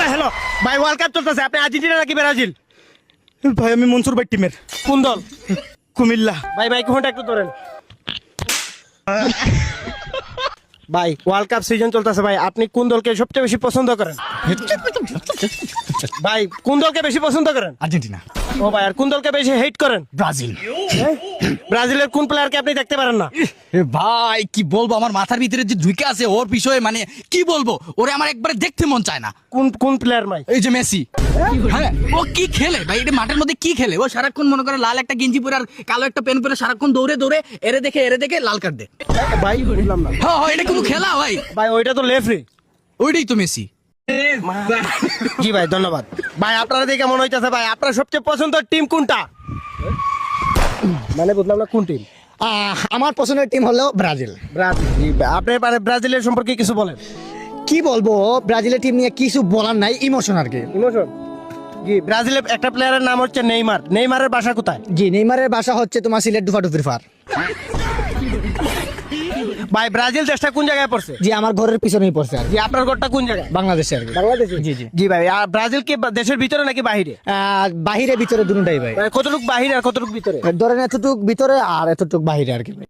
ভাই হ্যালো ভাই, world cup চলতেছে, আপনি আর্জেন্টিনা নাকি ব্রাজিল? ভাই আমি মনসুর ভাই টিমের। কোন দল? কুমিল্লা। ভাই মাইক্রোফোনটা একটু ধরেন। ভাই ওয়ার্ল্ড কাপ সিজন চলতেছে ভাই, আপনি কোন দলকে সবচেয়ে বেশি পছন্দ করেন? ভাই কোন দলকে বেশি পছন্দ করেন? আর্জেন্টিনা। ও ভাই, আর কোন দলকে বেশি হেট করেন? ব্রাজিল। ব্রাজিলের কোন প্লেয়ারকে আপনি দেখতে পারেন না? ভাই কি বলবো, আমার মাথার ভিতরে যে ঢুকে আছে ওর বিষয়ে, মানে কি বলবো, ওরে আমার একবারে দেখতে মন চায় না। কোন কোন প্লেয়ার ভাই? এই যে মেসি, হ্যাঁ ও কি খেলে ভাই, এটা মাঠের মধ্যে কি খেলে, ও সারাক্ষণ মনে করে লাল একটা গেঞ্জি পরে আর কালো একটা প্যান্ট পরে সারাক্ষণ দৌড়ে দৌড়ে এরে দেখে লাল কার্ড দে। ভাই বুঝলাম না হ্যাঁ হ্যাঁ, এটা কোনো খেলা ভাই? ভাই, ওইটা তো লেফরি। ওইটাই তো মেসি। জি ভাই ধন্যবাদ। ভাই আপনারা দেখে মনে হইতেছে ভাই আপনার সবচেয়ে পছন্দের টিম কোনটা? মানে বুঝলাম না কোন টিম। আমার পছন্দের টিম হলো ব্রাজিল। ব্রাজিল। জি ভাই, আপনি মানে ব্রাজিলের সম্পর্কে কিছু বলেন। কি বলবো, ব্রাজিলের টিম নিয়ে কিছু বলার নাই, ইমোশন আর কি। ইমোশন। জি, ব্রাজিলের একটা প্লেয়ারের নাম হচ্ছে নেইমার। নেইমারের বাসা কোথায়? জি, নেইমারের বাসা হচ্ছে তোমার সিলেট দুফাটুফির ফার। ভাই ব্রাজিল দেশটা কোন জায়গায় পড়ছে? জি, আমার ঘরের পিছনেই পড়ছে আর কি। জি, আপনার ঘরটা কোন জায়গায়? বাংলাদেশে আর কি। বাংলাদেশে। জি জি। জি ভাই, আর ব্রাজিল কি দেশের ভিতরে নাকি বাহিরে? বাহিরে ভিতরে দুটোটাই ভাই। ভাই কতটুক বাহিরে আর কতটুক ভিতরে? ধরেন এতটুক ভিতরে আর এতটুক বাহিরে আর কি ভাই।